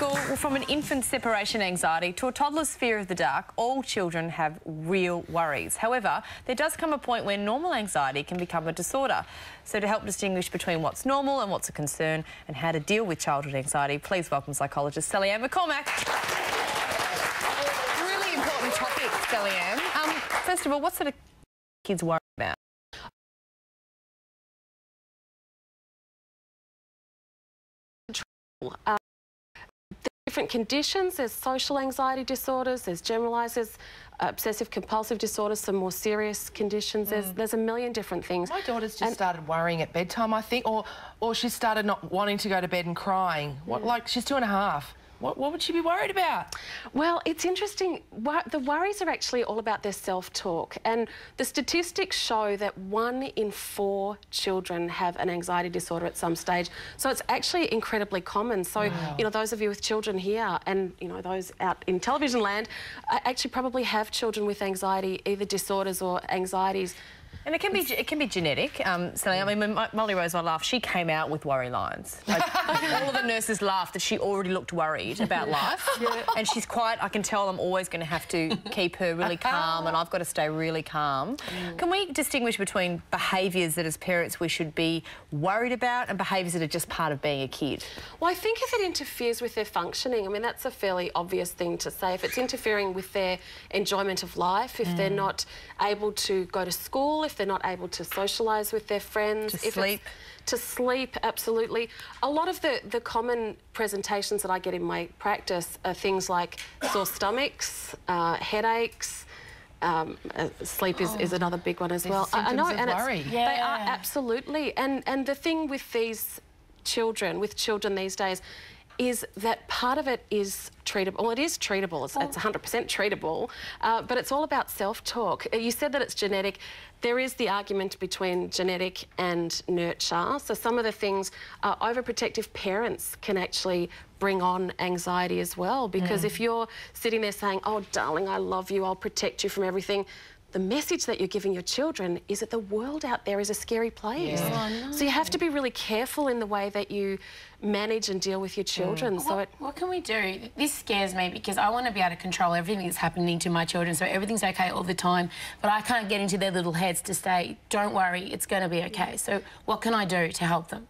school, well, from an infant's separation anxiety to a toddler's fear of the dark, all children have real worries. However, there does come a point where normal anxiety can become a disorder. So to help distinguish between what's normal and what's a concern and how to deal with childhood anxiety, please welcome psychologist Sally-Ann McCormack. Really important topic, Sally-Ann. First of all, what sort of kids worry about? Different conditions. There's social anxiety disorders, there's generalised, there's obsessive compulsive disorders, some more serious conditions. There's a million different things. My daughter's just started worrying at bedtime, I think, or she started not wanting to go to bed and crying. Like, she's 2.5. What would she be worried about? Well, it's interesting. The worries are actually all about their self-talk, and the statistics show that 1 in 4 children have an anxiety disorder at some stage. So it's actually incredibly common. So, you know, those of you with children here and, you know, those out in television land actually probably have children with anxiety, either disorders or anxieties. And it can be genetic. Sally, I mean, when Molly Rose, I laughed, she came out with worry lines. Like, all of the nurses laughed that she already looked worried about life. And she's quite, I can tell I'm always going to have to keep her really calm and I've got to stay really calm. Can we distinguish between behaviours that as parents we should be worried about and behaviours that are just part of being a kid? Well, I think if it interferes with their functioning, I mean, that's a fairly obvious thing to say. If it's interfering with their enjoyment of life, if they're not able to go to school, if they're not able to socialise with their friends. To sleep, absolutely. A lot of the common presentations that I get in my practice are things like sore stomachs, headaches. Sleep is another big one as well. I know, and worry. They are, absolutely. And the thing with these children, these days, is that part of it is treatable. Well, it is treatable. It's 100% treatable, but it's all about self-talk. You said that it's genetic. There is the argument between genetic and nurture. So some of the things, overprotective parents can actually bring on anxiety as well, because if you're sitting there saying, "Oh, darling, I love you, I'll protect you from everything," the message that you're giving your children is that the world out there is a scary place. So you have to be really careful in the way that you manage and deal with your children. So what can we do? This scares me because I want to be able to control everything that's happening to my children, so everything's okay all the time, but I can't get into their little heads to say, "Don't worry, it's going to be okay." So what can I do to help them?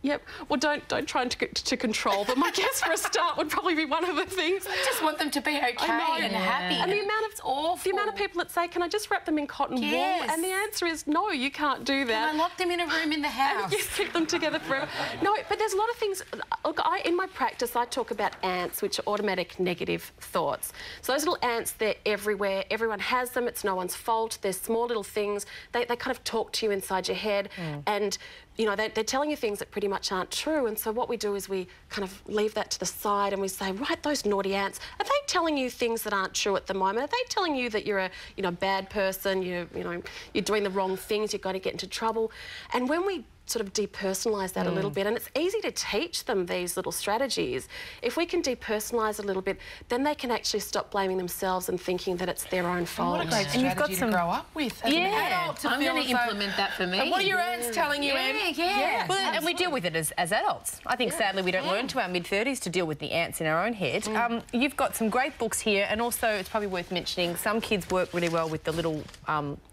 Well, don't try to control them. I guess for a start would probably be one of the things. I just want them to be okay and happy. And the amount of people that say, "Can I just wrap them in cotton wool?" And the answer is no, you can't do that. Can I lock them in a room in the house? And keep them together forever. No, but there's a lot of things. Look, in my practice, I talk about ants, which are automatic negative thoughts. So those little ants, they're everywhere. Everyone has them. It's no one's fault. They're small little things. They kind of talk to you inside your head, and you know, they're telling you things that pretty much aren't true. And so what we do is we kind of leave that to the side and we say, right, those naughty ants, are they telling you things that aren't true at the moment? Are they telling you that you're a bad person, you're doing the wrong things, you're going to get into trouble? And when we sort of depersonalise that a little bit, and it's easy to teach them these little strategies. If we can depersonalise a little bit, then they can actually stop blaming themselves and thinking that it's their own fault. And what a great strategy to grow up with as an adult. I'm going to implement that for me. And what are your ants telling you, Em? Well, and we deal with it as adults. I think sadly we don't learn to our mid-30s to deal with the ants in our own head. You've got some great books here, and also it's probably worth mentioning some kids work really well with the little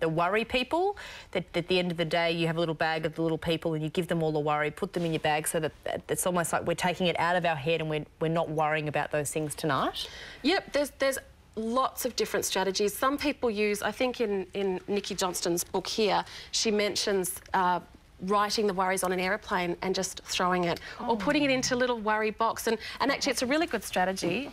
the worry people. That at the end of the day you have a little bag of the little people and you give them all the worry, put them in your bag so that it's almost like we're taking it out of our head and we're not worrying about those things tonight. Yep, there's lots of different strategies. Some people use, I think in Nikki Johnston's book here, she mentions writing the worries on an aeroplane and just throwing it, or putting it into a little worry box. And actually, it's a really good strategy.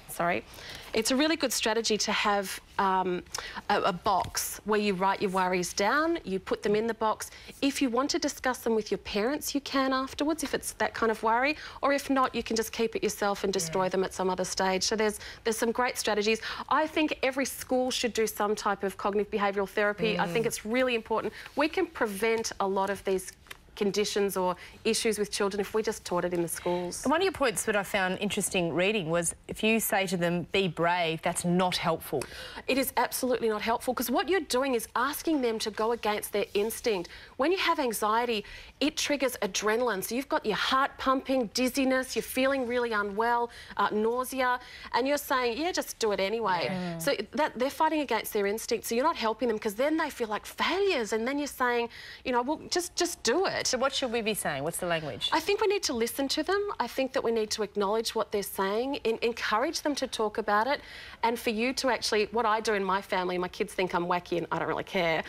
It's a really good strategy to have a box where you write your worries down, you put them in the box. If you want to discuss them with your parents, you can afterwards, if it's that kind of worry, or if not, you can just keep it yourself and destroy them at some other stage. So there's some great strategies. I think every school should do some type of cognitive behavioural therapy. I think it's really important. We can prevent a lot of these conditions or issues with children if we just taught it in the schools. And one of your points that I found interesting reading was if you say to them, be brave, that's not helpful. It is absolutely not helpful because what you're doing is asking them to go against their instinct. When you have anxiety, it triggers adrenaline. So you've got your heart pumping, dizziness, you're feeling really unwell, nausea, and you're saying, yeah, just do it anyway. Yeah. So that they're fighting against their instinct. So you're not helping them because then they feel like failures, and then you're saying, you know, well, just do it. So what should we be saying? What's the language? I think we need to listen to them. I think that we need to acknowledge what they're saying, encourage them to talk about it, and for you to actually, what I do in my family, my kids think I'm wacky and I don't really care,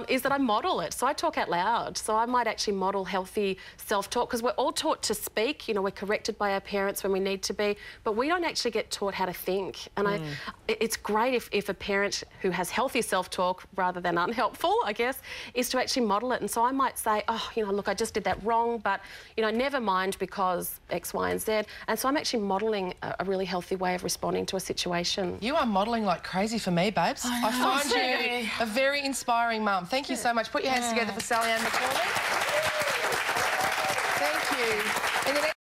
is that I model it. So I talk out loud. So I might actually model healthy self-talk because we're all taught to speak. You know, we're corrected by our parents when we need to be, but we don't actually get taught how to think. And it's great if a parent who has healthy self-talk rather than unhelpful, I guess, is to actually model it. And so I might say, oh, you know, look, I just did that wrong, but, you know, never mind because X, Y, and Z. And so I'm actually modelling a really healthy way of responding to a situation. You are modelling like crazy for me, babes. I find you a very inspiring mum. Thank you so much. Put your hands together for Sally Ann McCormack. Thank you. In the next